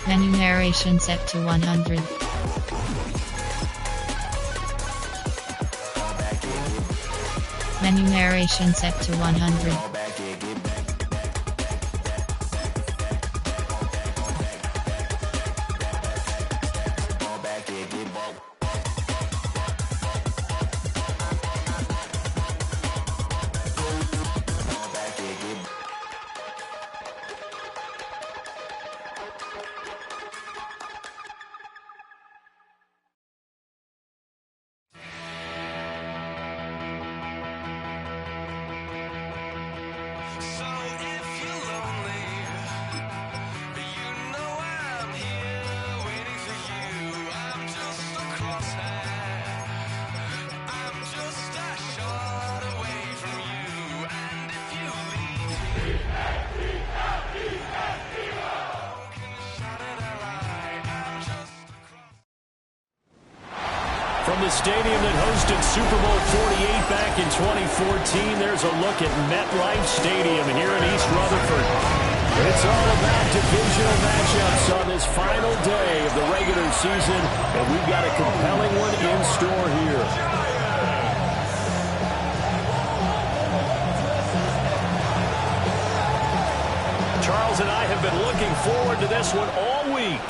Menu narration set to 100. Menu narration set to 100. From the stadium that hosted Super Bowl 48 back in 2014, there's a look at MetLife Stadium here in East Rutherford. It's all about divisional matchups on this final day of the regular season, and we've got a compelling one in store here. Charles and I have been looking forward to this one all week,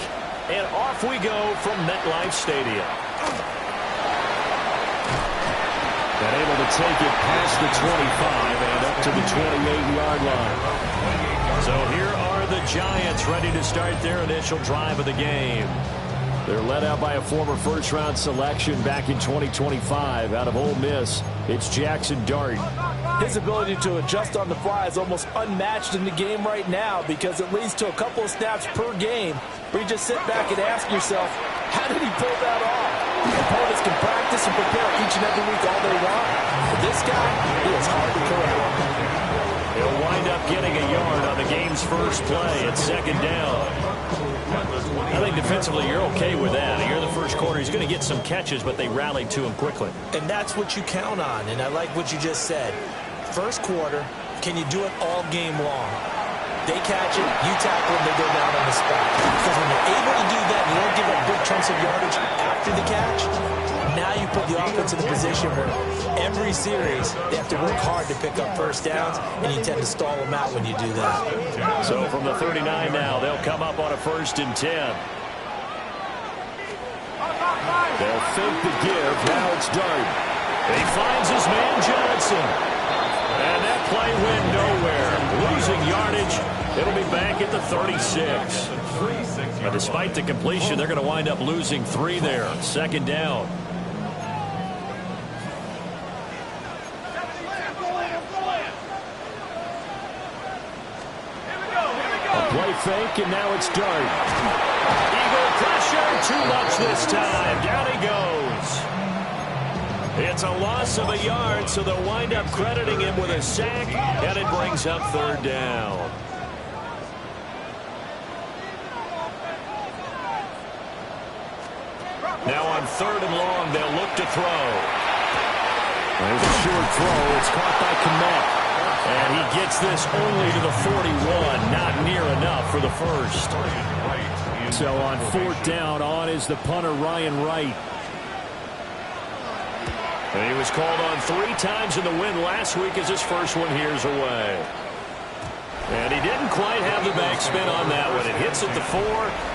and off we go from MetLife Stadium. And able to take it past the 25 and up to the 28-yard line. So here are the Giants ready to start their initial drive of the game. They're led out by a former first-round selection back in 2025 out of Ole Miss. It's Jackson Dart. His ability to adjust on the fly is almost unmatched in the game right now because it leads to a couple of snaps per game where you just sit back and ask yourself, how did he pull that off? Opponents can practice and prepare each and every week all they want. But this guy, he is hard to correct. He'll wind up getting a yard on the game's first play at second down. I think defensively you're okay with that. You're the first quarter. He's going to get some catches, but they rallied to him quickly. And that's what you count on, and I like what you just said. First quarter, can you do it all game long? They catch it, you tackle them, they go down on the spot. Because when you're able to do that, you don't give up big chunks of yardage after the catch, now you put the offense in a position where every series they have to work hard to pick up first downs, and you tend to stall them out when you do that. So from the 39 now, they'll come up on a 1st and 10. They'll fake the give. Now it's Dart. He finds his man Johnson. And that play went nowhere. Losing yardage. It'll be back at the 36. But despite the completion, they're going to wind up losing 3 there. Second down. A play fake, and now it's Dart. Eagle pressure. Too much this time. Down he goes. It's a loss of a yard, so they'll wind up crediting him with a sack, and it brings up 3rd down. Now on 3rd and long, they'll look to throw. There's a short throw. It's caught by Kmet. And he gets this only to the 41. Not near enough for the first. So on 4th down, on is the punter, Ryan Wright. And he was called on 3 times in the win last week as his first one here's away. And he didn't quite have the backspin on that one. It hits at the 4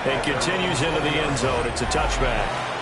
and continues into the end zone. It's a touchback.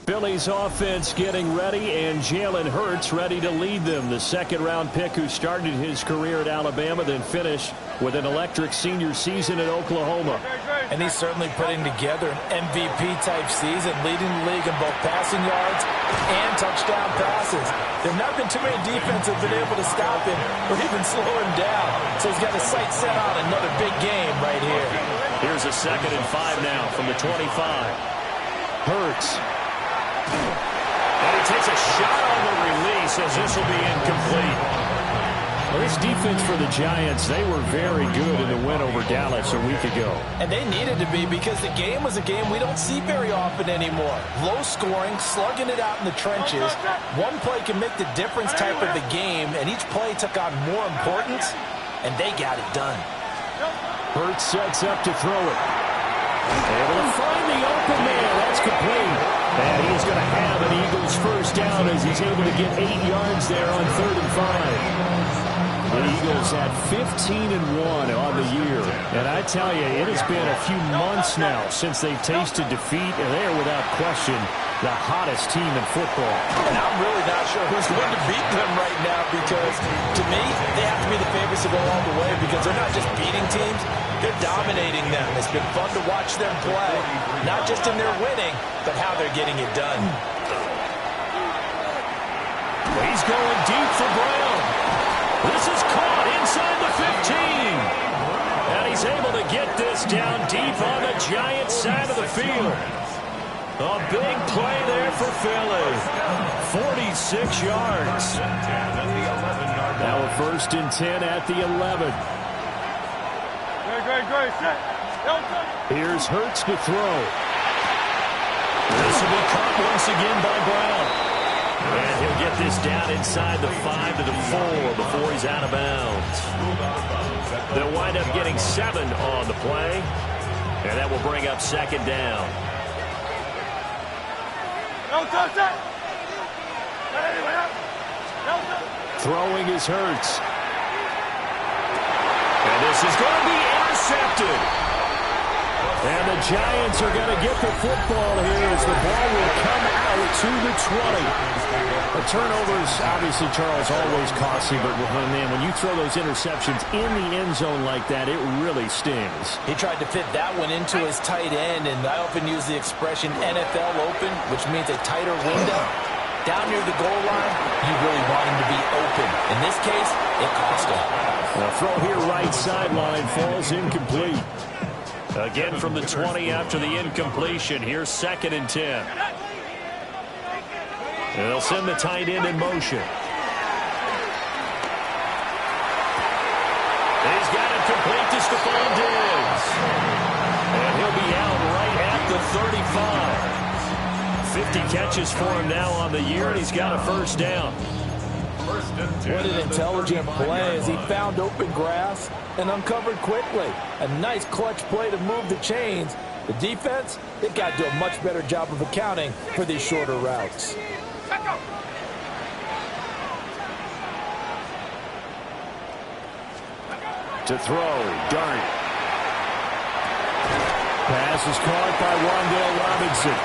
Philly's offense getting ready, and Jalen Hurts ready to lead them. The 2nd-round pick who started his career at Alabama, then finished with an electric senior season at Oklahoma. And he's certainly putting together an MVP-type season, leading the league in both passing yards and touchdown passes. There have not been too many defenses that have been able to stop him or even slow him down. So he's got his sights set on another big game right here. Here's a 2nd and 5 now from the 25. Hurts. And he takes a shot on the release as this will be incomplete. Well, this defense for the Giants, they were very good in the win over Dallas a week ago. And they needed to be because the game was a game we don't see very often anymore. Low scoring, slugging it out in the trenches. One play can make the difference type of the game, and each play took on more importance, and they got it done. Hurts sets up to throw it. Able to find the open man. That's complete. And he's going to have an Eagles first down as he's able to get 8 yards there on 3rd and 5. The Eagles had 15-1 on the year. And I tell you, it has been a few months now since they've tasted defeat, and they are without question the hottest team in football. And I'm really not sure who's going to beat them right now because, to me, they have to be the favorites to go all the way because they're not just beating teams, they're dominating them. It's been fun to watch them play, not just in their winning, but how they're getting it done. He's going deep for Brown. This is caught inside the 15. And he's able to get this down deep on the Giants side of the field. A big play there for Philly. 46 yards. Now a 1st and 10 at the 11. Here's Hurts to throw. This will be caught once again by Brown. And he'll get this down inside the 5 to the 4 before he's out of bounds. They'll wind up getting 7 on the play. And that will bring up 2nd down. Throwing is Hurts. And this is going to be intercepted. And the Giants are going to get the football here as the ball will come out to the 20. The turnovers, obviously, Charles, always costly, but when you throw those interceptions in the end zone like that, it really stings. He tried to fit that one into his tight end, and I often use the expression NFL open, which means a tighter window. Down near the goal line, you really want him to be open. In this case, it cost him. The throw here right sideline falls incomplete. Again from the 20 after the incompletion. Here's 2nd and 10. And they'll send the tight end in motion. He's got it complete to Stephon Diggs. And he'll be out right at the 35. 50 catches for him now on the year, and he's got a 1st down. What an intelligent play as he found open grass and uncovered quickly. A nice clutch play to move the chains. The defense, they've got to do a much better job of accounting for these shorter routes. To throw, Dart. Pass is caught by Wan'Dale Robinson.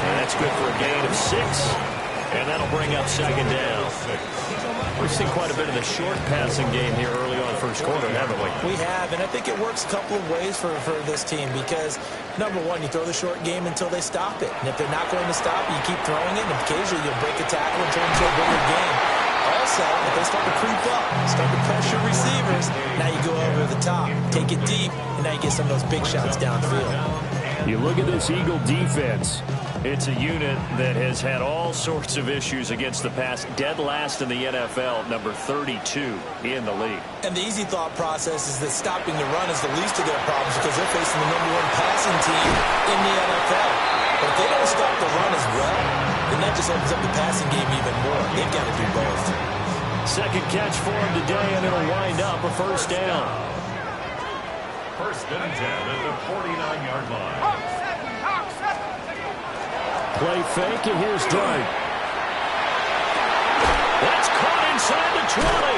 And that's good for a gain of 6. And that'll bring up 2nd down. We've seen quite a bit of the short passing game here early on first quarter, haven't we? We have, and I think it works a couple of ways for this team because, number one, you throw the short game until they stop it. And if they're not going to stop it, you keep throwing it, and occasionally you'll break a tackle and turn it into a bigger game. Also, if they start to creep up, start to pressure receivers, now you go over the top, take it deep, and now you get some of those big shots downfield. You look at this Eagle defense. It's a unit that has had all sorts of issues against the pass. Dead last in the NFL, number 32 in the league. And the easy thought process is that stopping the run is the least of their problems because they're facing the #1 passing team in the NFL. But if they don't stop the run as well, then that just opens up the passing game even more. They've got to do both. 2nd catch for him today, and it'll wind up a 1st down. 1st and 10 at the 49-yard line. Play fake, and here's Dart. That's caught inside the 20.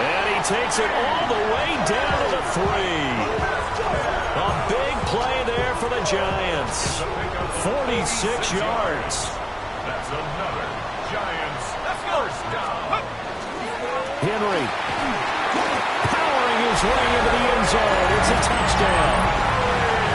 And he takes it all the way down to the 3. A big play there for the Giants. 46 yards. That's another Giants 1st down. Henry powering his way into the end zone. It's a touchdown.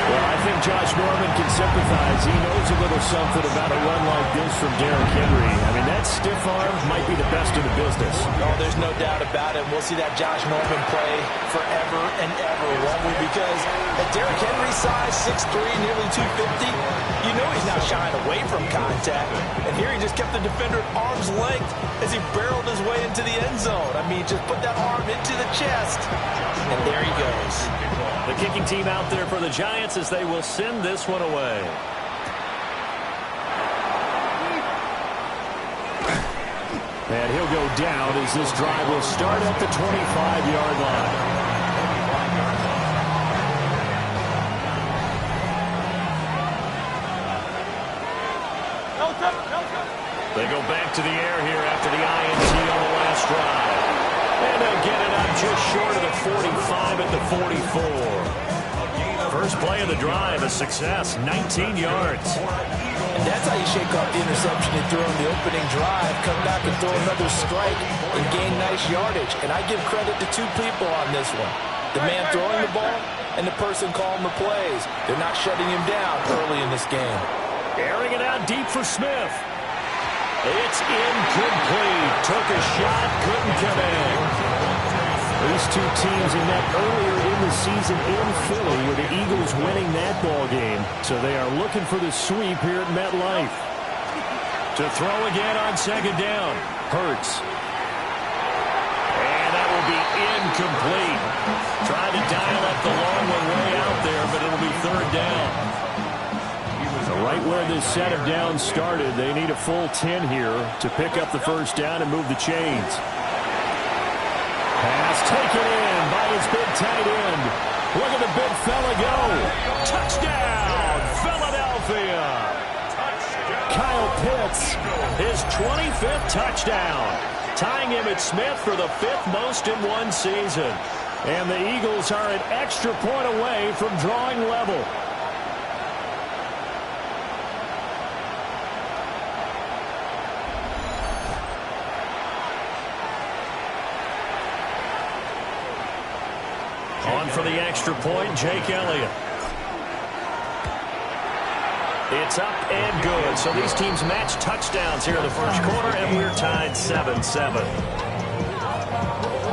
Well, I think Josh Norman can sympathize. He knows a little something about a run like this from Derrick Henry. I mean, that stiff arm might be the best in the business. Oh, there's no doubt about it. We'll see that Josh Norman play forever and ever, won't we? Because at Derrick Henry's size, 6'3", nearly 250, you know he's not shying away from contact. And here he just kept the defender at arm's length as he barreled his way into the end zone. I mean, just put that arm into the chest, and there he goes. The kicking team out there for the Giants as they will send this one away. And he'll go down as this drive will start at the 25-yard line. They go back to the air here after the INT on the last drive. And they'll get it up just short of the 45 at the 44. First play of the drive, a success, 19 yards. And that's how you shake off the interception you threw on the opening drive, come back and throw another strike and gain nice yardage. And I give credit to two people on this one. The man throwing the ball and the person calling the plays. They're not shutting him down early in this game. Airing it out deep for Smith. It's incomplete. Took a shot, couldn't come in. These two teams met earlier in the season in Philly with the Eagles winning that ball game. So they are looking for the sweep here at MetLife. To throw again on second down. Hurts. And that will be incomplete. Tried to dial up the long one way out there, but it'll be third down. So right where this set of downs started, they need a full 10 here to pick up the first down and move the chains. Pass taken in by his big tight end. Look at the big fella go. Touchdown, Philadelphia. Kyle Pitts, his 25th touchdown. Tying him at Smith for the 5th most in one season. And the Eagles are an extra point away from drawing level. On for the extra point, Jake Elliott. It's up and good. So these teams match touchdowns here in the first quarter, and we're tied 7-7.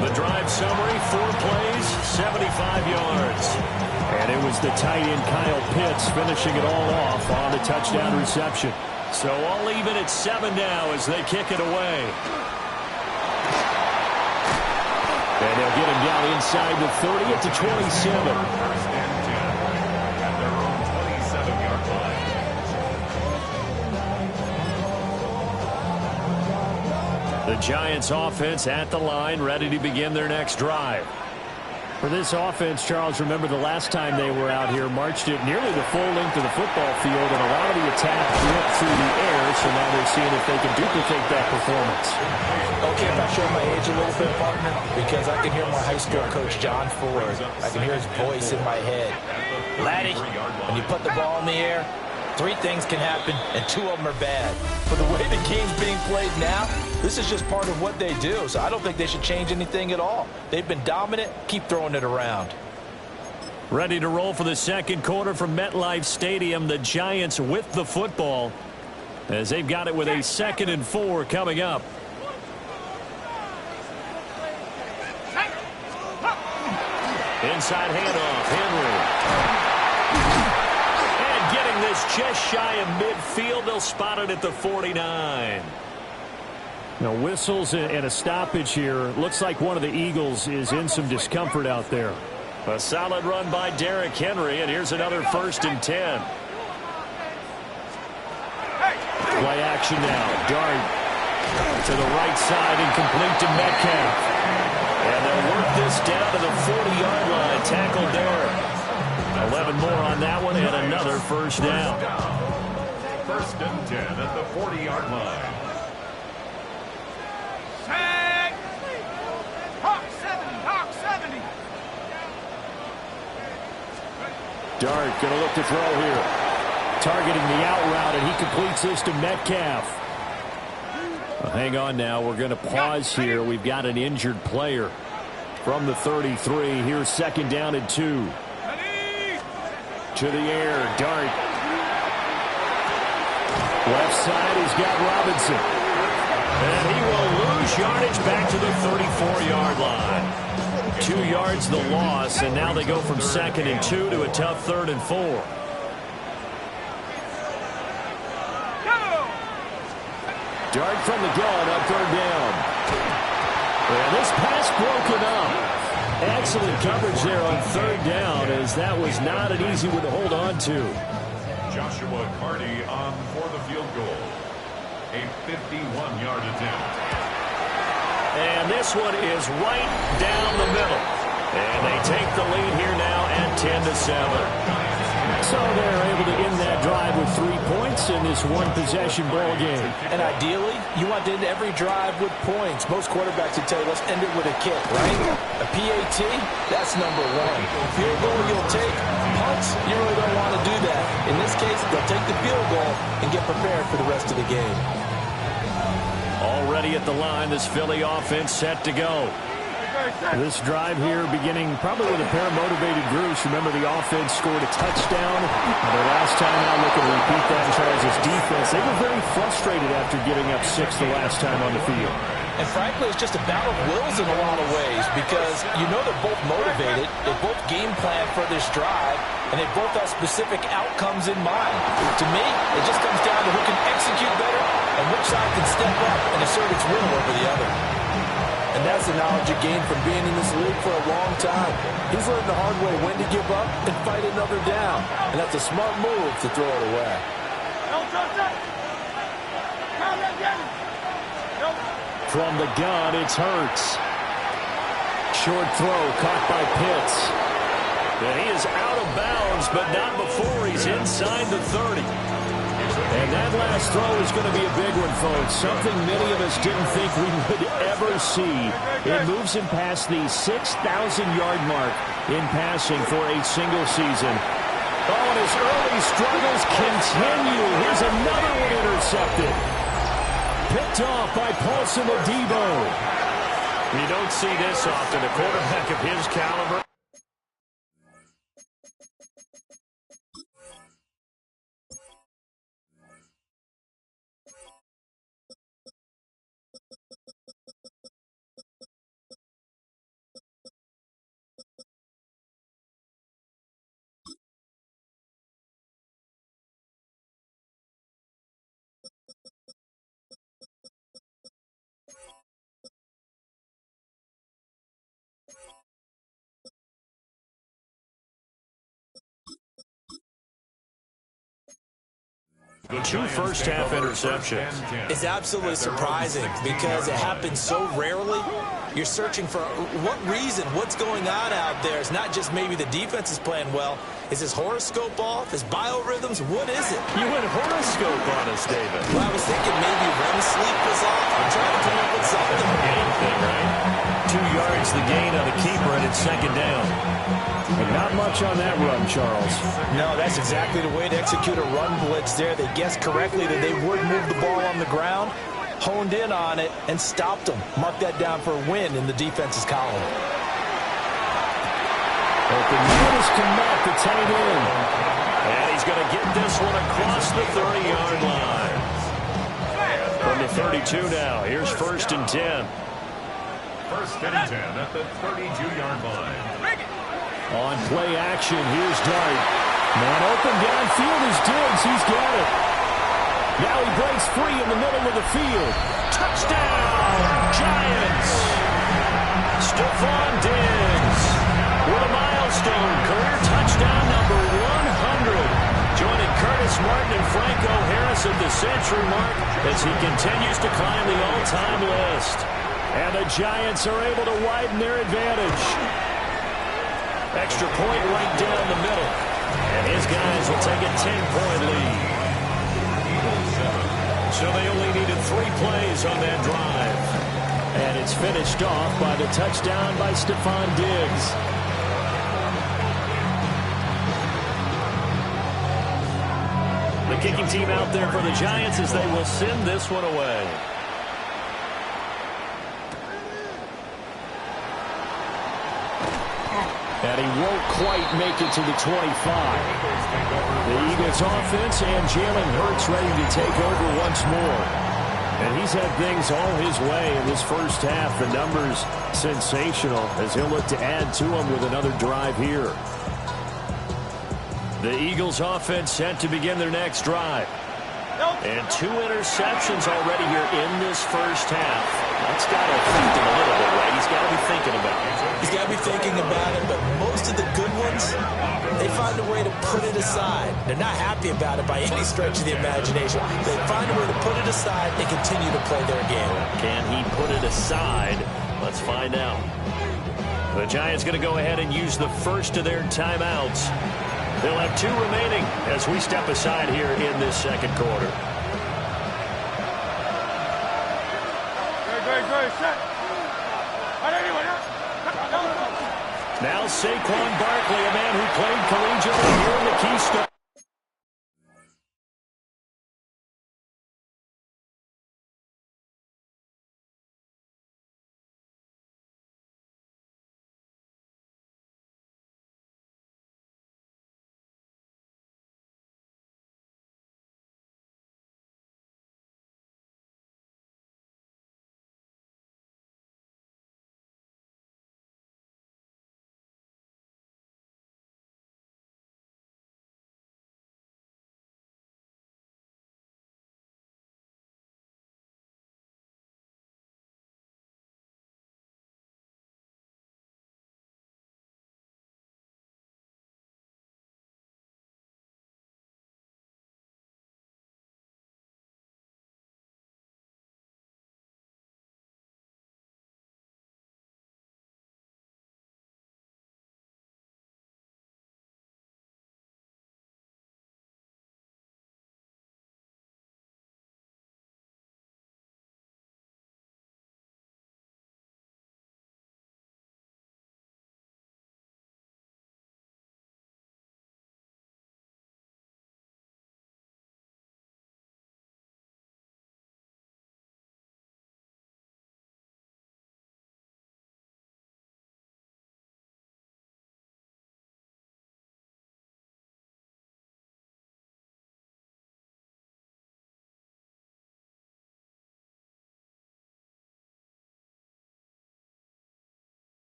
The drive summary, 4 plays, 75 yards. And it was the tight end Kyle Pitts finishing it all off on the touchdown reception. So all even at 7 now as they kick it away. And they'll get him down inside the 30 at the 27. First and 10 at their own 27-yard line. The Giants offense at the line, ready to begin their next drive. For this offense, Charles, remember the last time they were out here, marched it nearly the full length of the football field, and a lot of the attack went through the air, so now they're seeing if they can duplicate that performance. Okay, if I show my age a little bit, partner, because I can hear my high school coach, John Ford. I can hear his voice in my head. Laddie, when you put the ball in the air, 3 things can happen, and 2 of them are bad. For the way the game's being played now, this is just part of what they do, so I don't think they should change anything at all. They've been dominant. Keep throwing it around. Ready to roll for the second quarter from MetLife Stadium. The Giants with the football as they've got it with a 2nd and 4 coming up. Inside handoff, Henry. And getting this just shy of midfield. They'll spot it at the 49. Now whistles and a stoppage here. Looks like one of the Eagles is in some discomfort out there. A solid run by Derrick Henry, and here's another 1st and 10. Play action now. Dart to the right side and complete to Metcalf. And they'll work this down to the 40-yard line. Tackle Derrick. 11 more on that one and another first down. First and 10 at the 40-yard line. Dart going to look to throw here. Targeting the out route, and he completes this to Metcalf. Well, hang on now. We're going to pause here. We've got an injured player from the 33. Here's 2nd down and 2. To the air, Dart. Left side, he's got Robinson. And he will lose yardage back to the 34-yard line. 2 yards the loss, and now they go from 2nd and 2 to a tough 3rd and 4. Dart from the gun on 3rd down. And this pass broken up. Excellent coverage there on 3rd down, as that was not an easy one to hold on to. Joshua Carty on for the field goal. A 51-yard attempt. And this one is right down the middle. And they take the lead here now at 10-7. So they're able to end that drive with 3 points in this one-possession ball game. And ideally, you want to end every drive with points. Most quarterbacks would tell you, let's end it with a kick, right? A PAT, that's number 1. Field goal you'll take. Punts, you really don't want to do that. In this case, they'll take the field goal and get prepared for the rest of the game. Already at the line, this Philly offense set to go. This drive here beginning probably with a pair of motivated groups. Remember, the offense scored a touchdown. The last time out, looking to repeat that, Charles' defense, they were very frustrated after giving up 6 the last time on the field. And frankly, it's just a battle of wills in a lot of ways, because you know they're both motivated, they both game plan for this drive, and they both have specific outcomes in mind. To me, it just comes down to who can execute better and which side can step up and assert its will over the other. And that's the knowledge you gain from being in this league for a long time. He's learned the hard way when to give up and fight another down. And that's a smart move to throw it away. From the gun, it's Hurts. Short throw caught by Pitts. And he is out of bounds, but not before he's inside the 30. And that last throw is going to be a big one, folks. Something many of us didn't think we would ever see. It moves him past the 6,000-yard mark in passing for a single season. Oh, and his early struggles continue. Here's another one intercepted. Picked off by Paulson Adebo. You don't see this often. A quarterback of his caliber. The 2 first-half interceptions. It's absolutely surprising because it happens so rarely. You're searching for what reason, what's going on out there. It's not just maybe the defense is playing well. Is his horoscope off? His biorhythms? What is it? You went horoscope on us, David. Well, I was thinking maybe REM sleep was off. I'm trying to come up with something. Anything, right? 2 yards the gain on the keeper, and it's 2nd down. But not much on that run, Charles. No, that's exactly the way to execute a run blitz there. They guessed correctly that they would move the ball on the ground, honed in on it, and stopped them. Mark that down for a win in the defense's column. Open man is Kmet, the tight end. And he's going to get this one across the 30-yard line. From the 32 now, here's 1st and 10. 1st and 10 at the 32-yard line. On play action, here's Dart. Man open downfield is Diggs. He's got it. Now he breaks free in the middle of the field. Touchdown, Giants. Stephon Diggs with a milestone career touchdown number 100. Joining Curtis Martin and Franco Harris at the century mark as he continues to climb the all-time list. And the Giants are able to widen their advantage. Extra point right down the middle. And his guys will take a 10-point lead. So they only needed 3 plays on that drive. And it's finished off by the touchdown by Stephon Diggs. The kicking team out there for the Giants as they will send this one away. And he won't quite make it to the 25. The Eagles offense and Jalen Hurts ready to take over once more. And he's had things all his way in this first half. The numbers sensational as he'll look to add to them with another drive here. The Eagles offense set to begin their next drive. And 2 interceptions already here in this first half. That's got to affect him a little bit, right? He's got to be thinking about it. He's got to be thinking about it, but most of the good ones, they find a way to put it aside. They're not happy about it by any stretch of the imagination. They find a way to put it aside and continue to play their game. Can he put it aside? Let's find out. The Giants going to go ahead and use the first of their timeouts. They'll have 2 remaining as we step aside here in this second quarter. Now Saquon Barkley, a man who played collegiately here in the Keystone.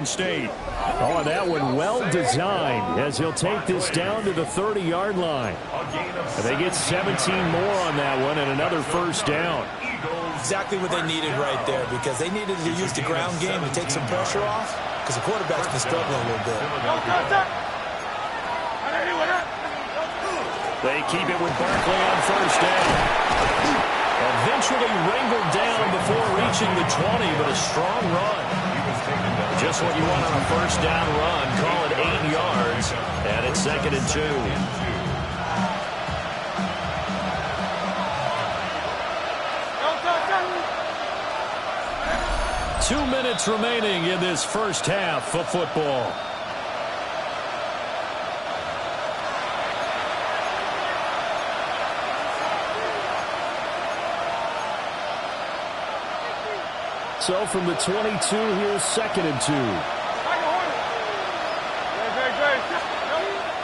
State. Oh, that one well designed as he'll take this down to the 30-yard line. And they get 17 more on that one and another first down. Exactly what they needed right there, because they needed to use the ground game to take some pressure off, because the quarterback's been struggling a little bit. They keep it with Barkley on first down. Eventually wrangled down before reaching the 20, but a strong run. Just what you want on a first down run. Call it 8 yards, and it's 2nd and 2. 2 minutes remaining in this first half of football. So from the 22, here's 2nd and 2.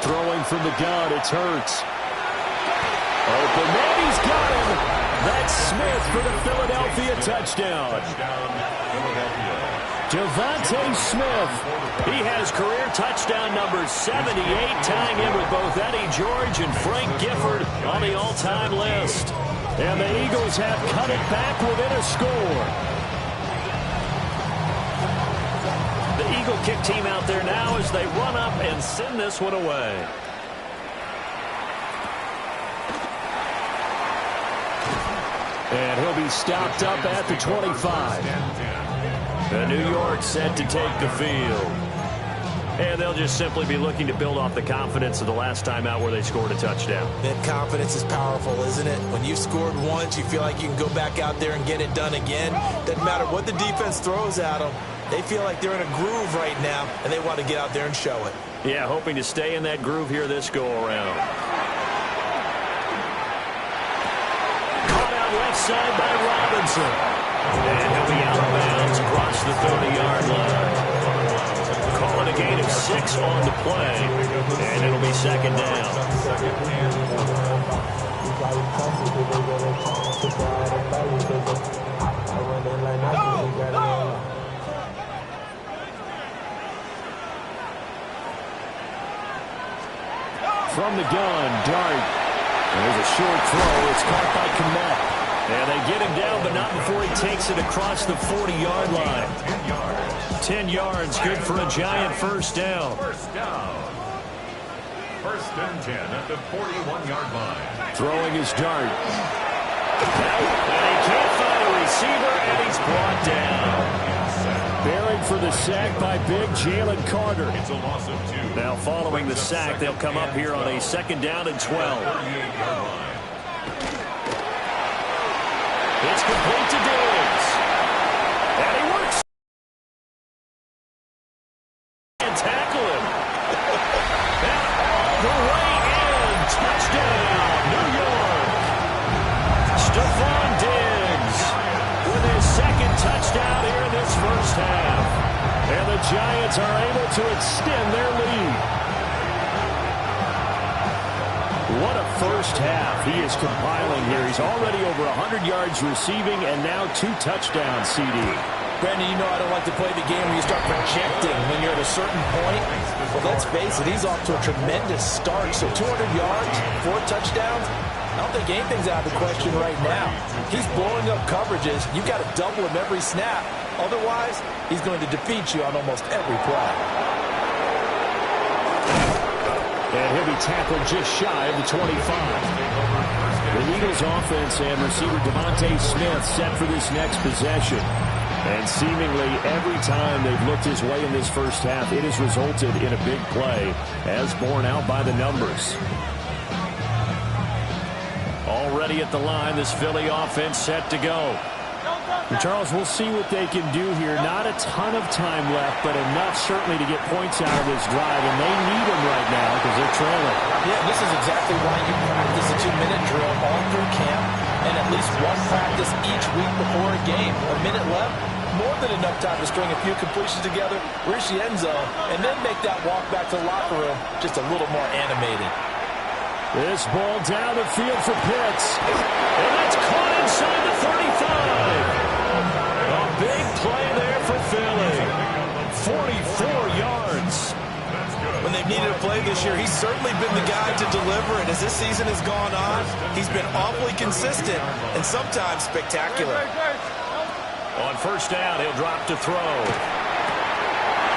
Throwing from the gun, it's Hurts. Open man, he's got him. That's Smith for the Philadelphia touchdown. Devontae Smith. He has career touchdown number 78, tying in with both Eddie George and Frank Gifford on the all-time list. And the Eagles have cut it back within a score. The Eagle kick team out there now as they run up and send this one away. And he'll be stopped up at the 25. The New York set to take the field. And they'll just simply be looking to build off the confidence of the last time out where they scored a touchdown. That confidence is powerful, isn't it? When you've scored once, you feel like you can go back out there and get it done again. Doesn't matter what the defense throws at them. They feel like they're in a groove right now, and they want to get out there and show it. Yeah, hoping to stay in that groove here this go-around. Caught out left side by Robinson. And he'll be out of bounds across the 30-yard line. Calling a gain of 6 on the play, and it'll be second down. From the gun, Dart. There's a short throw. It's caught by Kmet. And they get him down, but not before he takes it across the 40-yard line. 10 yards, good for a Giant first down. First and 10 at the 41-yard line. Throwing his Dart. And he can't find a receiver, and he's brought down. Bearing for the sack by big Jalen Carter. It's a loss of 2. Now following the sack, they'll come up here on a second down and 12. It's complete to Diggs. And he works. And tackle him. And all the way in. Touchdown, New York. Stephon Diggs with his second touchdown here in this first half. And the Giants are able to extend their lead. What a first half he is compiling here. He's already over 100 yards receiving and now 2 touchdowns, CD. Brandon, you know I don't like to play the game where you start projecting when you're at a certain point. But let's face it, he's off to a tremendous start. So 200 yards, 4 touchdowns. I don't think anything's out of the question right now. He's blowing up coverages. You've got to double him every snap. Otherwise, he's going to defeat you on almost every play. And he'll be tackled just shy of the 25. The Eagles offense and receiver Devontae Smith set for this next possession. And seemingly every time they've looked his way in this first half, it has resulted in a big play, as borne out by the numbers. Already at the line, this Philly offense set to go. And Charles, we'll see what they can do here. Not a ton of time left, but enough certainly to get points out of this drive, and they need them right now because they're trailing. Yeah, this is exactly why you practice a 2-minute drill all through camp and at least one practice each week before a game. A minute left, more than enough time to string a few completions together, reach the end zone, and then make that walk back to the locker room just a little more animated. This ball down the field for Pitts. And that's caught inside the 35. A big play there for Philly. 44 yards. When they've needed a play this year, he's certainly been the guy to deliver it. As this season has gone on, he's been awfully consistent and sometimes spectacular. On first down, he'll drop to throw.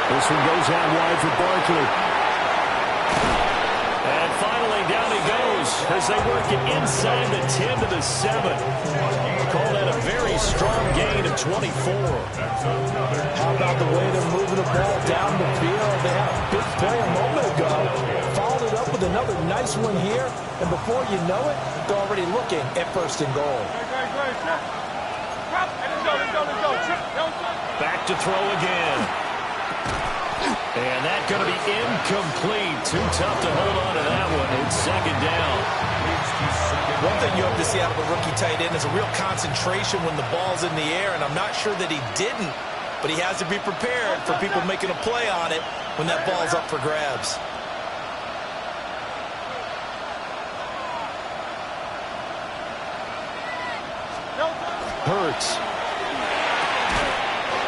This one goes out wide for Barkley. And finally, down he goes as they work it inside the 10 to the 7. Call that a very strong gain of 24. How about the way they're moving the ball down the field? They had a big play a moment ago. Followed it up with another nice one here. And before you know it, they're already looking at first and goal. Back to throw again. And that's going to be incomplete. Too tough to hold on to that one. It's second down. One thing you hope to see out of a rookie tight end is a real concentration when the ball's in the air, and I'm not sure that he didn't, but he has to be prepared for people making a play on it when that ball's up for grabs. Hurts.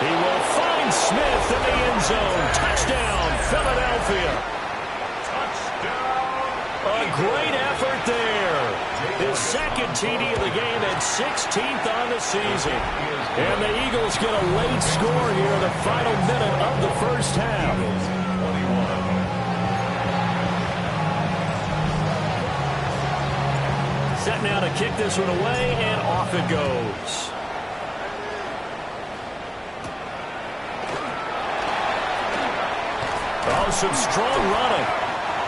He will find Smith in the end zone. Touchdown, Philadelphia. A great effort there. His second TD of the game and 16th on the season. And the Eagles get a late score here in the final minute of the first half. Set now to kick this one away, and off it goes. Oh, some strong running.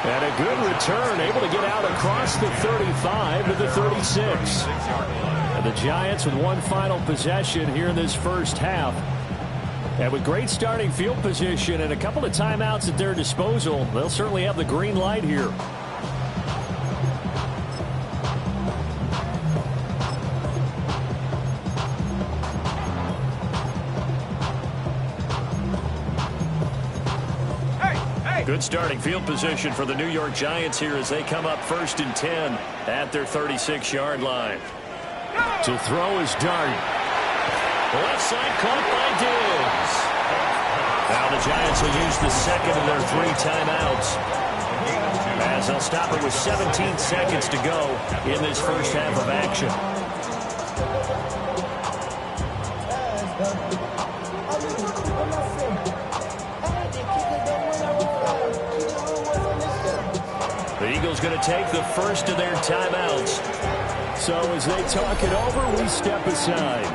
And a good return, able to get out across the 35 to the 36. And the Giants with one final possession here in this first half. And with great starting field position and a couple of timeouts at their disposal, they'll certainly have the green light here. Good starting field position for the New York Giants here as they come up 1st and 10 at their 36-yard line. To throw is Dart. Left side caught by Diggs. Now the Giants will use the second of their 3 timeouts, as they'll stop it with 17 seconds to go in this first half of action. The Eagles going to take the first of their timeouts. So as they talk it over, we step aside.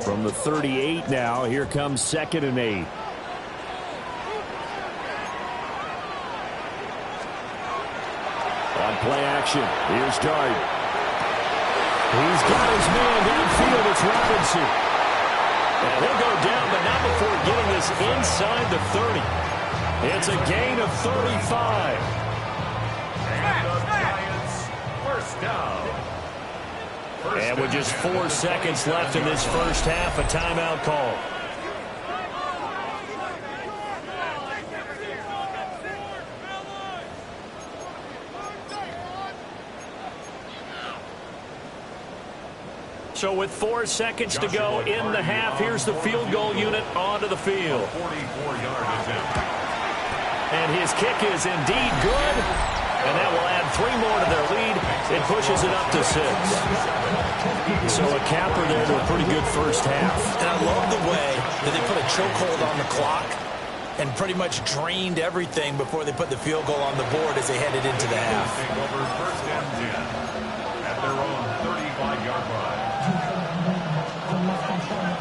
From the 38 now, here comes 2nd and 8. On play action, here's Dart. He's got his man downfield. It's Robinson. And he'll go down, but not before getting this inside the 30. It's a gain of 35. And the Giants first down. And with just 4 seconds left in this first half, a timeout call. So with 4 seconds to go in the half, here's the field goal unit onto the field. 44-yard attempt. And his kick is indeed good. And that will add 3 more to their lead. It pushes it up to 6. So a capper there to a pretty good first half. And I love the way that they put a chokehold on the clock and pretty much drained everything before they put the field goal on the board as they headed into the half. Take over 1st and 10 at their own 35-yard line.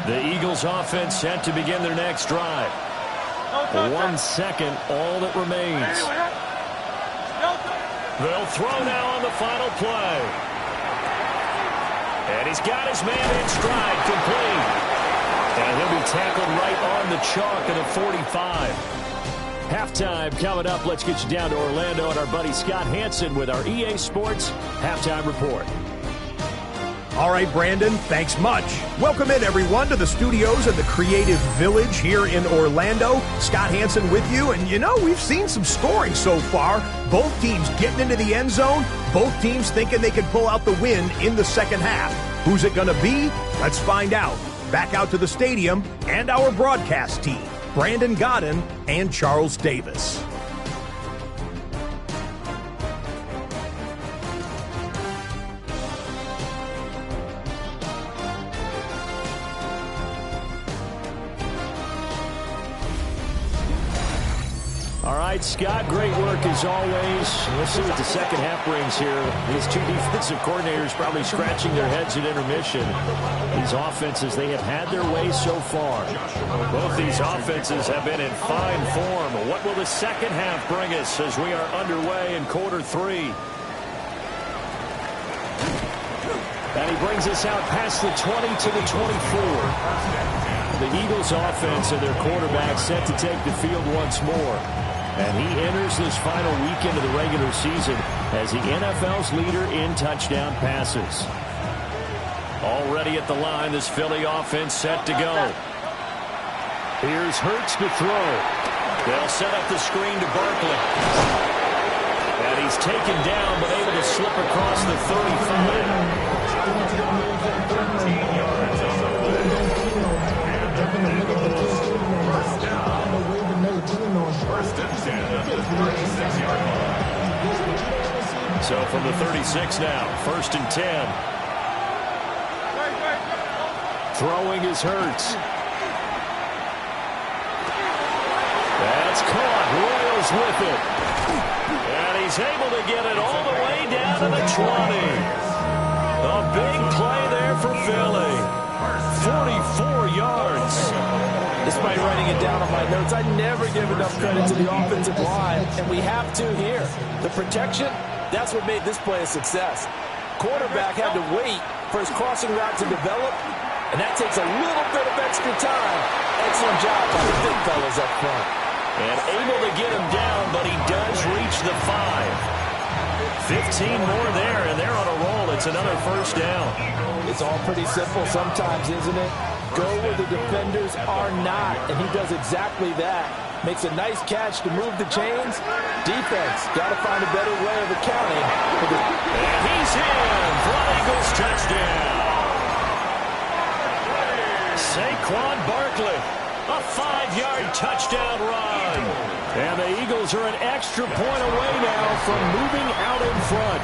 The Eagles offense set to begin their next drive. 1 second, all that remains. They'll throw now on the final play. And he's got his man in stride, complete. And he'll be tackled right on the chalk of the 45. Halftime coming up. Let's get you down to Orlando and our buddy Scott Hanson with our EA Sports Halftime Report. All right, Brandon, thanks much. Welcome in, everyone, to the studios of the Creative Village here in Orlando. Scott Hanson with you, and you know, we've seen some scoring so far. Both teams getting into the end zone, both teams thinking they could pull out the win in the second half. Who's it going to be? Let's find out. Back out to the stadium and our broadcast team, Brandon Godden and Charles Davis. All right, Scott, great work as always. Let's see what the second half brings here. These 2 defensive coordinators probably scratching their heads at intermission. These offenses, they have had their way so far. Both these offenses have been in fine form. What will the second half bring us as we are underway in quarter 3? And he brings us out past the 20 to the 24. The Eagles offense and their quarterback set to take the field once more. And he enters this final weekend of the regular season as the NFL's leader in touchdown passes. Already at the line, this Philly offense set to go. Here's Hurts to throw. They'll set up the screen to Barkley. And he's taken down but able to slip across the 35. 13 yards on the play. First and 10 at the 36-yard line. So from the 36 now, 1st and 10. Throwing is Hurts. That's caught. Royals with it. And he's able to get it all the way down to the 20. A big play there for Philly. 44 yards. Despite writing it down on my notes, I never give enough credit to the offensive line, and we have to here. The protection, that's what made this play a success. Quarterback had to wait for his crossing route to develop, and that takes a little bit of extra time. Excellent job by the big fellas up front. And able to get him down, but he does reach the 5. 15 more there, and they're on a roll. It's another first down. It's all pretty simple sometimes, isn't it? Go where the defenders are not, and he does exactly that. Makes a nice catch to move the chains. Defense, got to find a better way of accounting. And he's in for an Eagles touchdown. Saquon Barkley, a 5-yard touchdown run. And the Eagles are an extra point away now from moving out in front.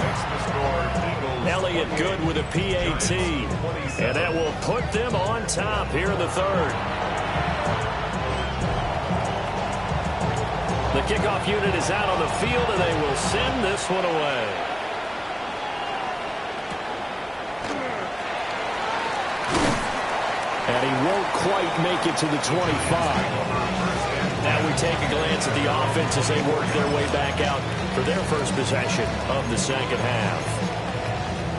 Elliott good with a PAT. And that will put them on top here in the third. The kickoff unit is out on the field, and they will send this one away. And he won't quite make it to the 25. Now we take a glance at the offense as they work their way back out for their first possession of the second half.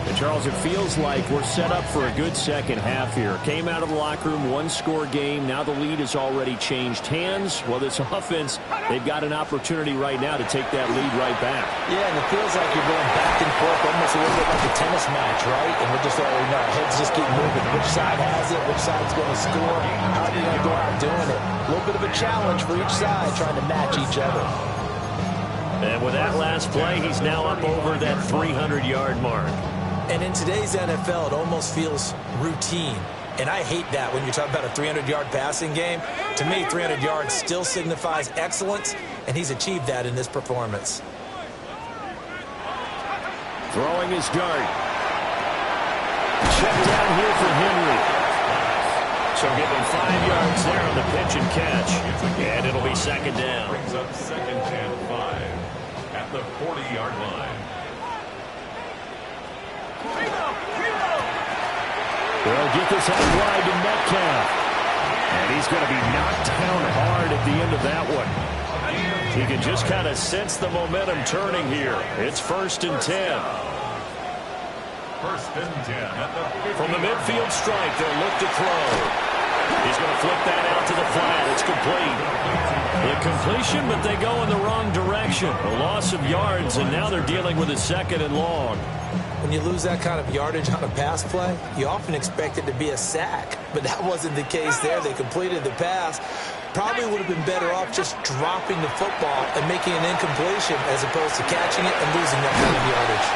And Charles, it feels like we're set up for a good second half here. Came out of the locker room, one-score game. Now the lead has already changed hands. Well, this offense, they've got an opportunity right now to take that lead right back. Yeah, and it feels like you're going back and forth, almost a little bit like a tennis match, right? And we're just already know, heads just keep moving. Which side has it? Which side's going to score? How are they going to go out doing it? A little bit of a challenge for each side, trying to match each other. And with that last play, he's now up over that 300-yard mark. And in today's NFL, it almost feels routine. And I hate that when you talk about a 300-yard passing game. To me, 300 yards still signifies excellence, and he's achieved that in this performance. Throwing his dart. Check down here for Henry. So give him 5 yards there on the pitch and catch. And it'll be second down. Brings up second and 5 at the 40-yard line. They'll get this out wide to Metcalf. And he's going to be knocked down hard at the end of that one. He can just kind of sense the momentum turning here. It's 1st and 10. 1st and 10 at the 50. From the midfield strike, they'll look to throw. He's going to flip that out to the flat. It's complete. The completion, but they go in the wrong direction. A loss of yards, and now they're dealing with a 2nd and long. When you lose that kind of yardage on a pass play, you often expect it to be a sack. But that wasn't the case there. They completed the pass. Probably would have been better off just dropping the football and making an incompletion as opposed to catching it and losing that kind of yardage.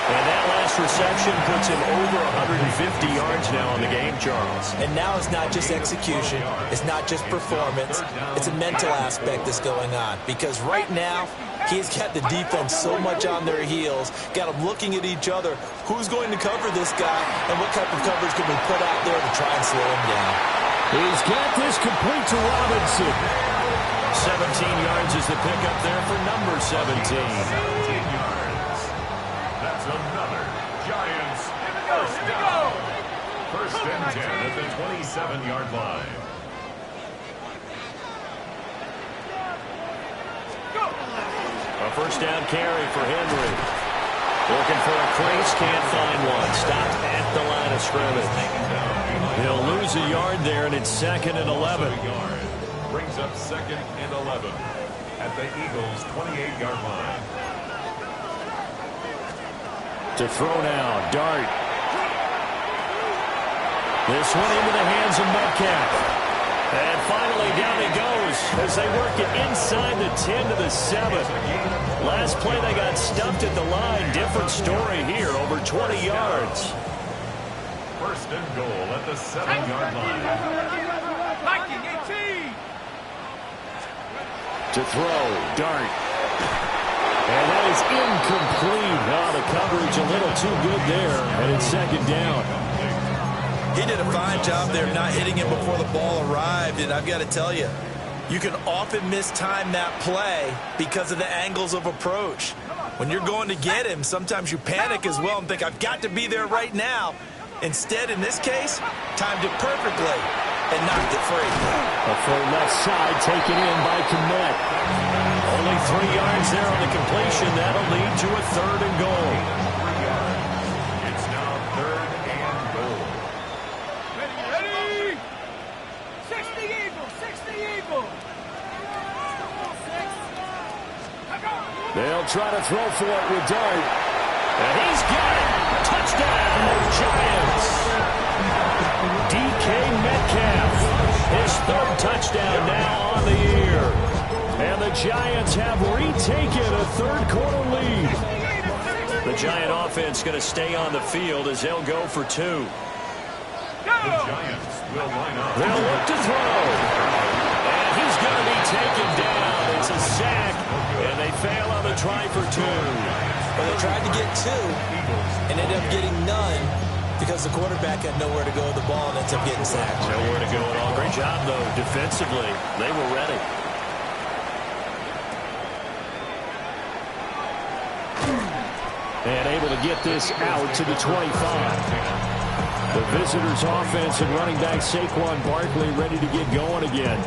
And that last reception puts him over 150 yards now in the game, Charles. And now it's not just execution. It's not just performance. It's a mental aspect that's going on. Because right now, he's got the defense so much on their heels, got them looking at each other. Who's going to cover this guy, and what type of coverage can we put out there to try and slow him down? He's got this complete to Robinson. 17 yards is the pickup there for number 17. 17 yards. That's another Giants first down. 1st and 10 at the 27-yard line. A first down carry for Henry. Looking for a crease, can't find one. Stopped at the line of scrimmage. He'll lose a yard there, and it's 2nd and 11. Brings up 2nd and 11 at the Eagles' 28-yard line. To throw now, Dart. This one into the hands of Metcalf. And finally down he goes as they work it inside the 10 to the 7. Last play they got stumped at the line. Different story here, over 20 yards. 1st and goal at the 7-yard line. To throw, Dart. And that is incomplete. Oh, the coverage a little too good there, and it's 2nd down. He did a fine job there not hitting him before the ball arrived, and I've got to tell you, you can often mistime that play because of the angles of approach. When you're going to get him, sometimes you panic as well and think, I've got to be there right now. Instead, in this case, timed it perfectly and knocked it free. A full left side taken in by Kmet. Only 3 yards there on the completion. That'll lead to a 3rd and goal. It's now 3rd and goal. Ready? 60 Eagles, 60 Eagles. They'll try to throw for it with Dart. And he's got it. Touchdown, Giants. DK Metcalf. His 3rd touchdown now on the year. And the Giants have retaken a 3rd quarter lead. The Giant offense going to stay on the field as they'll go for 2. The Giants will line up. They'll look to throw. And he's going to be taken down. It's a sack. And they fail on the try for 2. Well, they tried to get 2 and ended up getting none because the quarterback had nowhere to go with the ball and ends up getting sacked. Nowhere to go at all. Great job, though, defensively. They were ready. And able to get this out to the 25. The visitors' offense and running back Saquon Barkley ready to get going again.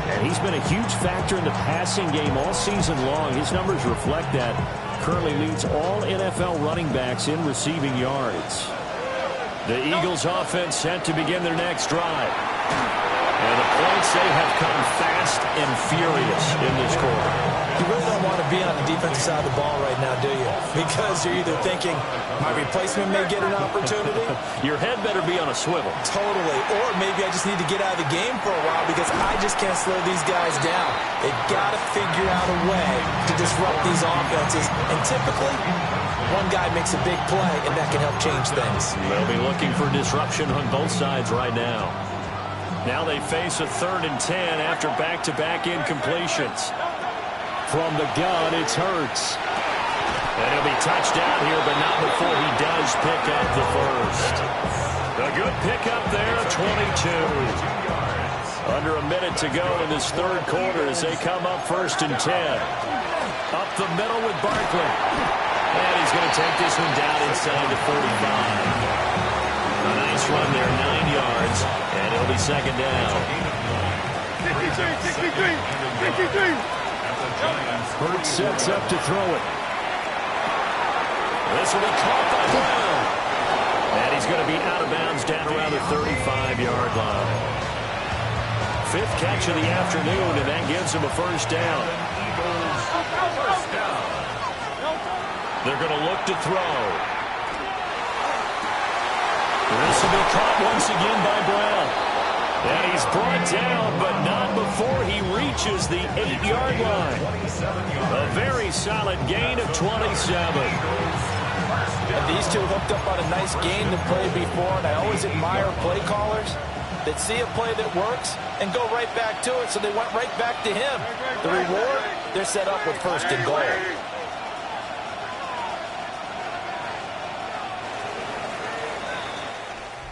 And he's been a huge factor in the passing game all season long. His numbers reflect that. Currently leads all NFL running backs in receiving yards. The Eagles' offense set to begin their next drive. And the points, they have come fast and furious in this quarter. You really don't want to be on the defensive side of the ball right now, do you? Because you're either thinking, my replacement may get an opportunity. Your head better be on a swivel. Totally. Or maybe I just need to get out of the game for a while because I just can't slow these guys down. They've got to figure out a way to disrupt these offenses. And typically, one guy makes a big play, and that can help change things. They'll be looking for disruption on both sides right now. Now they face a 3rd and 10 after back-to-back incompletions. From the gun, it's Hurts. And he'll be touched down here, but not before he does pick up the 1st. A good pickup there, 22. Under a minute to go in this 3rd quarter as they come up 1st and 10. Up the middle with Barkley. And he's going to take this one down inside the 45. A nice run there, 9 yards, and it'll be 2nd down. 63. Hurts sets up to throw it. This will be caught by Brown. And he's going to be out of bounds down around the 35-yard line. 5th catch of the afternoon, and that gives him a 1st down. They're going to look to throw. This will be caught once again by Brown. And he's brought down, but not before he reaches the 8-yard line. A very solid gain of 27. And these two hooked up on a nice game to play before, and I always admire play callers that see a play that works and go right back to it, so they went right back to him. The reward, they're set up with 1st and goal.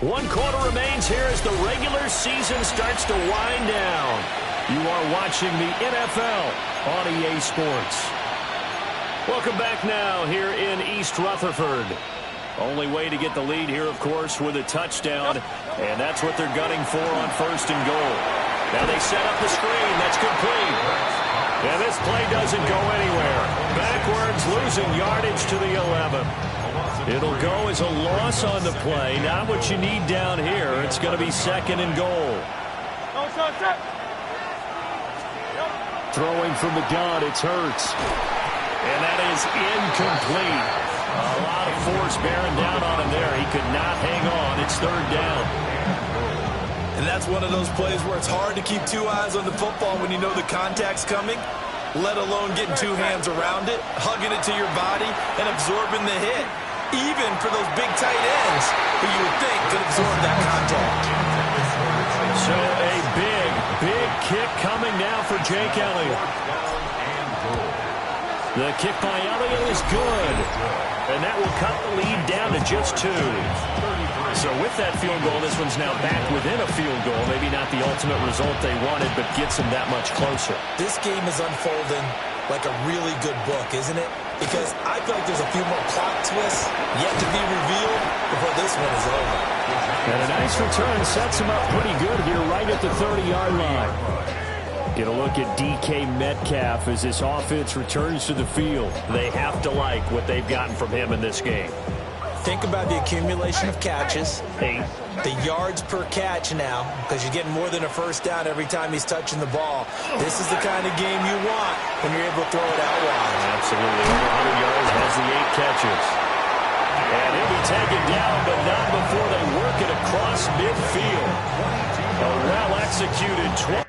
One quarter remains here as the regular season starts to wind down. You are watching the NFL on EA Sports. Welcome back now here in East Rutherford. Only way to get the lead here, of course, with a touchdown, and that's what they're gunning for on 1st and goal. Now they set up the screen. That's complete. And this play doesn't go anywhere. Backwards, losing yardage to the 11. It'll go as a loss on the play. Not what you need down here. It's going to be 2nd and goal. Throwing from the gun, it's Hurts. And that is incomplete. A lot of force bearing down on him there. He could not hang on. It's 3rd down. And that's one of those plays where it's hard to keep 2 eyes on the football when you know the contact's coming, let alone getting 2 hands around it, hugging it to your body, and absorbing the hit. Even for those big tight ends who you would think could absorb that contact. So a big kick coming now for Jake Elliott. The kick by Elliott is good. And that will cut the lead down to just 2. So with that field goal, this one's now back within a field goal. Maybe not the ultimate result they wanted, but gets them that much closer. This game is unfolding like a really good book, isn't it? Because I feel like there's a few more plot twists yet to be revealed before this one is over. And a nice return sets him up pretty good here right at the 30-yard line. Get a look at DK Metcalf as this offense returns to the field. They have to like what they've gotten from him in this game. Think about the accumulation of catches, 8. the yards per catch now, because you're getting more than a first down every time he's touching the ball. This is the kind of game you want when you're able to throw it out wide. Absolutely. Over 100 yards, has the 8 catches. And he'll be taken down, but not before they work it across midfield. A well-executed 20.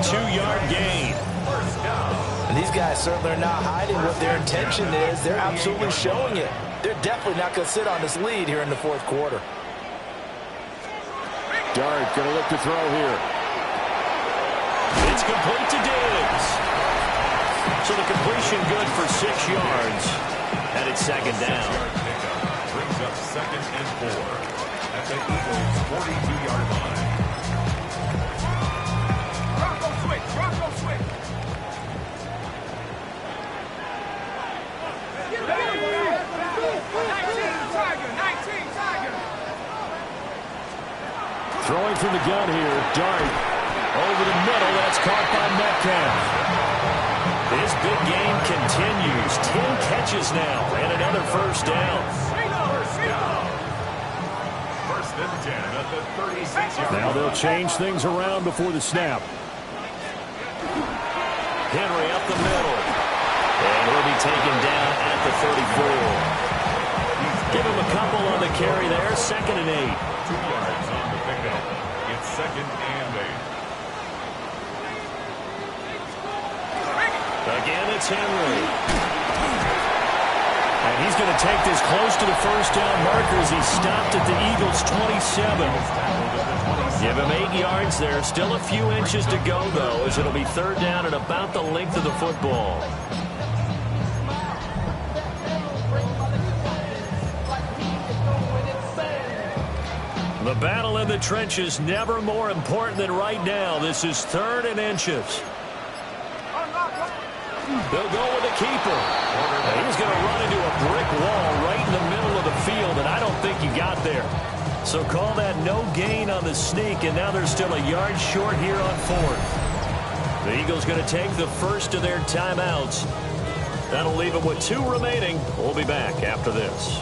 Two-yard gain. And these guys certainly are not hiding what their intention is. They're absolutely showing it. They're definitely not going to sit on this lead here in the fourth quarter. Dart going to look to throw here. It's complete to Diggs. So the completion good for 6 yards. And it's second down. Brings up 2nd and 4 at the Eagles' 42-yard line. Bronco switch. 19 Tiger. Throwing from the gun here. Dart over the middle. That's caught by Metcalf. This big game continues. 10 catches now and another first down. First and 10 at the 36-yard line. Now they'll change things around before the snap. Henry up the middle. And he'll be taken down at the 34. Give him a couple on the carry there. 2nd and 8. 2 yards on the pickup. It's 2nd and 8. Again, it's Henry. And he's going to take this close to the first down marker as he stopped at the Eagles' 27. Give him 8 yards there. Still a few inches to go, though, as it'll be 3rd down and about the length of the football. The battle in the trenches never more important than right now. This is 3rd and inches. They'll go with the keeper. And he's going to run into a brick wall right in the middle of the field, and I don't think he got there. So call that no gain on the sneak, and now they're still a yard short here on 4th. The Eagles going to take the first of their timeouts. That'll leave them with 2 remaining. We'll be back after this.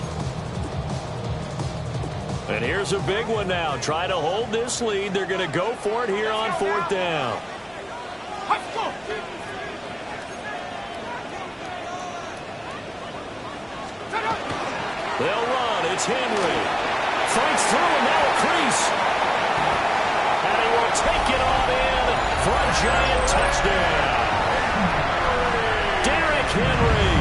And here's a big one now. Try to hold this lead. They're going to go for it here on 4th down. They'll run. It's Henry. Fights through and now a crease. And he will take it on in for a giant touchdown. Derrick Henry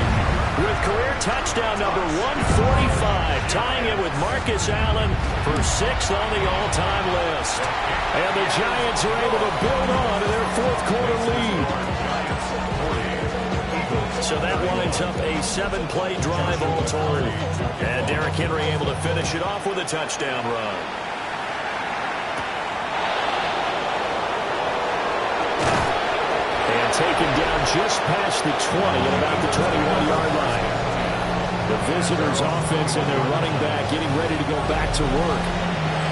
with career touchdown number 145, tying it with Marcus Allen for 6th on the all-time list. And the Giants are able to build on to their 4th quarter lead. So that winds up a 7-play drive all told. And Derrick Henry able to finish it off with a touchdown run. And taken down just past the 20 at about the 21-yard line. The visitors' offense and their running back getting ready to go back to work.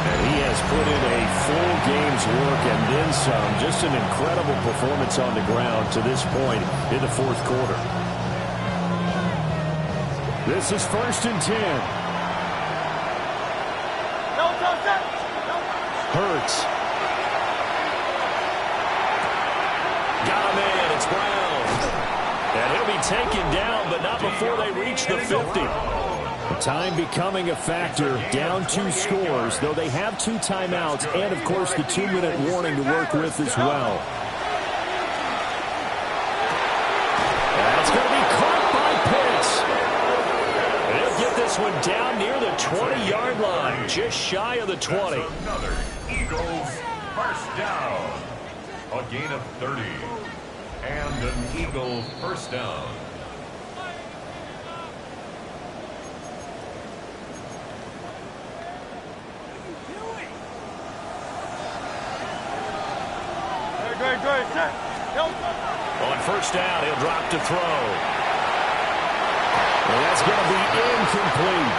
And he has put in a full game's work and then some. Just an incredible performance on the ground to this point in the 4th quarter. This is 1st and 10. Hurts. Got him in. It's Brown. And he'll be taken down, but not before they reach the 50. Time becoming a factor. Down 2 scores, though they have 2 timeouts and, of course, the 2-minute warning to work with as well. And it's going to be caught by Pitts. He'll get this one down near the 20-yard line, just shy of the 20. That's another Eagles first down. A gain of 30. And an Eagle first down. On first down, he'll drop to throw. And that's going to be incomplete.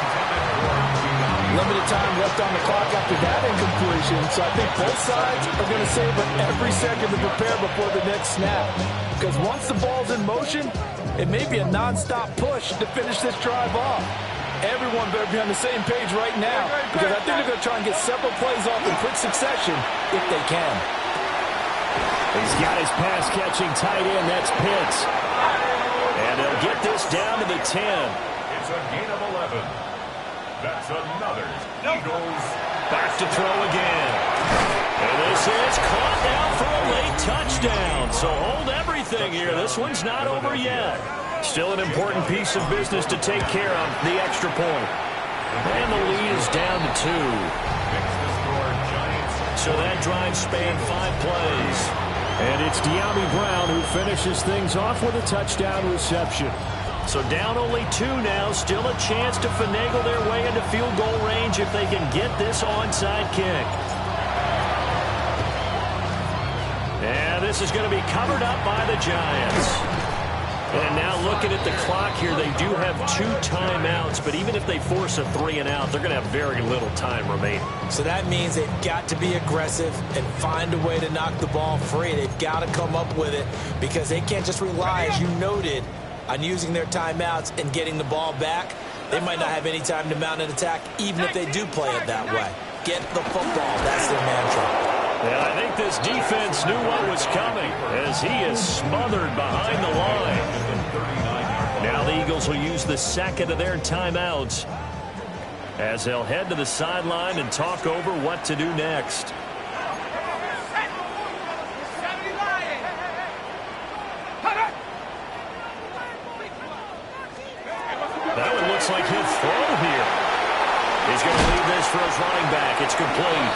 Limited time left on the clock after that incompletion, so I think both sides are going to savor every second to prepare before the next snap. Because once the ball's in motion, it may be a non-stop push to finish this drive off. Everyone better be on the same page right now, because I think they're going to try and get several plays off in quick succession if they can. He's got his pass-catching tight end. That's Pitts. And they'll get this down to the 10. It's a gain of 11. That's another Eagles. Back to throw again. And this is caught down for a late touchdown. So hold everything here. This one's not over yet. Still an important piece of business to take care of, the extra point. And the lead is down to 2. So that drive spanned 5 plays. And it's De'Ami Brown who finishes things off with a touchdown reception. So down only 2 now. Still a chance to finagle their way into field goal range if they can get this onside kick. And this is going to be covered up by the Giants. And now looking at the clock here, they do have 2 timeouts, but even if they force a 3-and-out, they're going to have very little time remaining. So that means they've got to be aggressive and find a way to knock the ball free. They've got to come up with it because they can't just rely, as you noted, on using their timeouts and getting the ball back. They might not have any time to mount an attack, even if they do play it that way. Get the football. That's their mantra. And I think this defense knew what was coming as he is smothered behind the line. Now the Eagles will use the second of their timeouts as they'll head to the sideline and talk over what to do next. That one looks like he'll throw here. He's going to leave this for his running back. It's complete.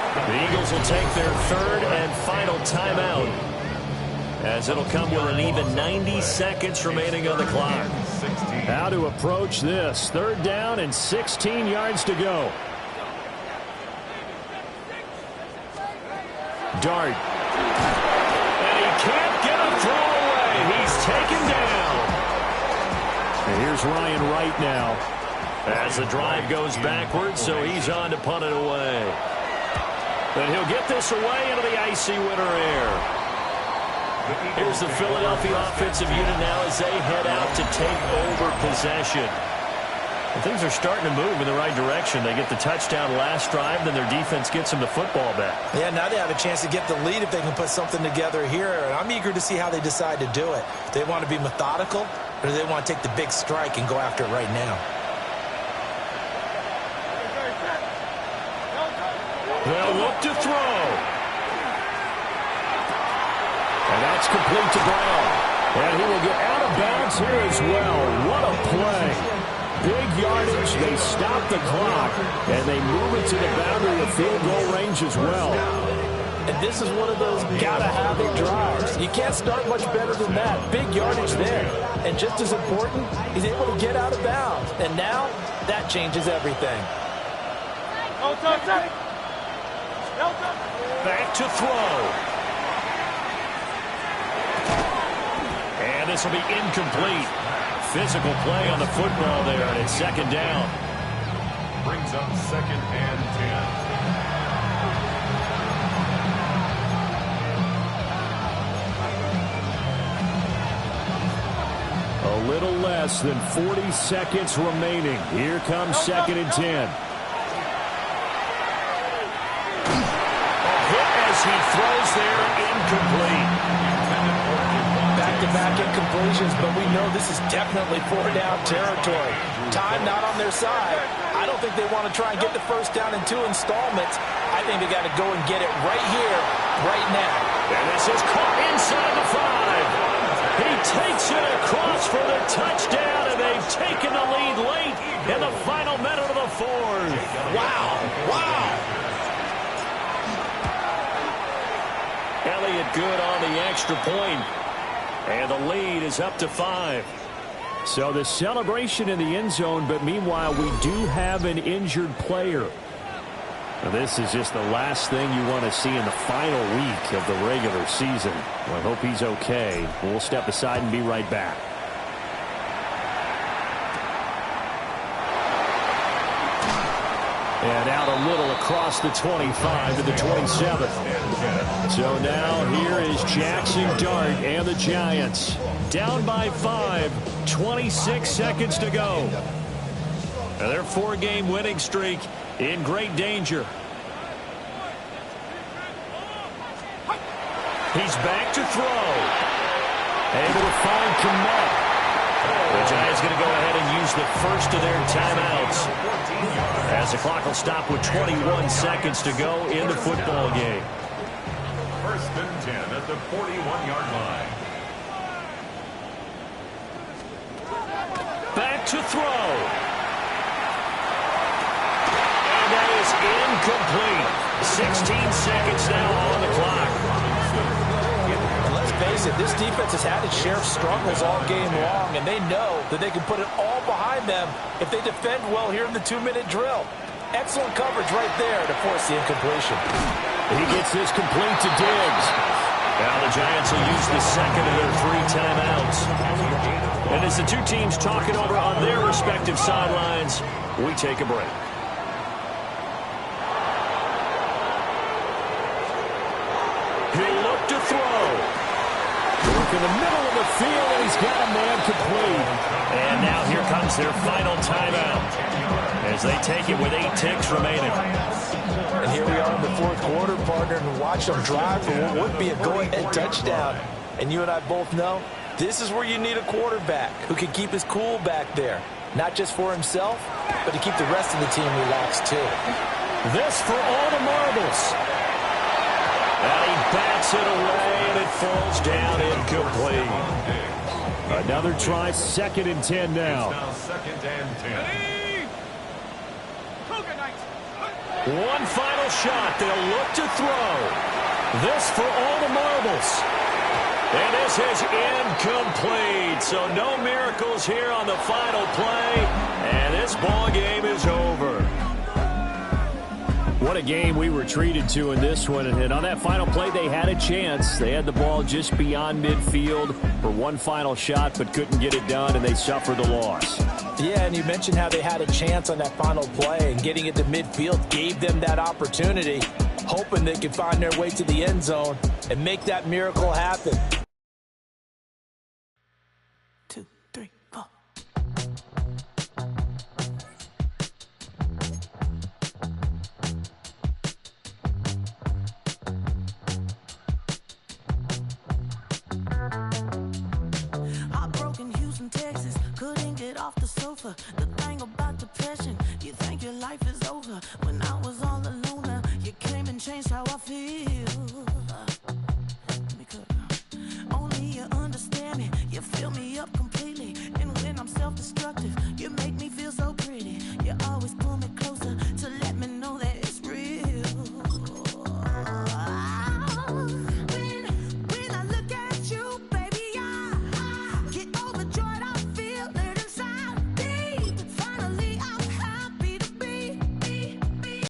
The Eagles will take their 3rd and final timeout as it'll come with an even 90 seconds remaining on the clock. How to approach this. 3rd down and 16 yards to go. Dart. And he can't get a throw away. He's taken down. And here's Ryan Wright now as the drive goes backwards, so he's on to punt it away. And he'll get this away into the icy winter air. Here's the Philadelphia offensive unit now as they head out to take over possession. And things are starting to move in the right direction. They get the touchdown last drive, then their defense gets them the football back. Yeah, now they have a chance to get the lead if they can put something together here. And I'm eager to see how they decide to do it. Do they want to be methodical, or do they want to take the big strike and go after it right now? They'll look to throw. And that's complete to Brown. And he will get out of bounds here as well. What a play. Big yardage. They stop the clock. And they move it to the boundary of field goal range as well. And this is one of those gotta-have-it drives. You can't start much better than that. Big yardage there. And just as important, he's able to get out of bounds. And now, that changes everything. Back to throw. And this will be incomplete. Physical play on the football there, and it's 2nd down. Brings up 2nd and 10. A little less than 40 seconds remaining. Here comes 2nd and 10. He throws there, incomplete. Back-to-back incompletions, but we know this is definitely 4th-down territory. Time not on their side. I don't think they want to try and get the 1st down in 2 installments. I think they got to go and get it right here, right now. And this is caught inside the 5. He takes it across for the touchdown, and they've taken the lead late in the final minute of the fourth. Wow. Elliott good on the extra point. And the lead is up to 5. So the celebration in the end zone, but meanwhile we do have an injured player. Now, this is just the last thing you want to see in the final week of the regular season. Well, I hope he's okay. We'll step aside and be right back. And out a little across the 25 to the 27. So now here is Jackson Dart and the Giants. Down by 5, 26 seconds to go. Now their 4-game winning streak in great danger. He's back to throw. Able to find Kmet. The Giants going to go ahead and use the first of their timeouts, as the clock will stop with 21 seconds to go in the football game. First and 10 at the 41-yard line. Back to throw. And that is incomplete. 16 seconds now on the clock. And let's face it, this defense has had its share of struggles all game long, and they know that they can put it all behind them if they defend well here in the 2-minute drill. Excellent coverage right there to force the incompletion. He gets this complete to Diggs. Now the Giants will use the second of their 3 timeouts. And as the two teams talk it over on their respective sidelines, we take a break. He'll look to throw. Work in the middle of the field, and he's got a man complete. And now here comes their final timeout, as they take it with 8 ticks remaining. And here we are in the fourth quarter, partner, and watch them drive for what would be a go-ahead touchdown. And you and I both know this is where you need a quarterback who can keep his cool back there. Not just for himself, but to keep the rest of the team relaxed, too. This for all the marbles. And he bats it away, and it falls down incomplete. Another try, 2nd and 10 now. Now 2nd and 10. One final shot. They'll look to throw. This for all the marbles. And this is incomplete. So no miracles here on the final play. And this ball game is over. What a game we were treated to in this one. And on that final play, they had a chance. They had the ball just beyond midfield for one final shot, but couldn't get it done, and they suffered the loss. Yeah, and you mentioned how they had a chance on that final play, and getting it to midfield gave them that opportunity, hoping they could find their way to the end zone and make that miracle happen. 2, 3, 4. Heartbroken Houston, Texas, couldn't get off the sofa. The thing about depression, you think your life is over when I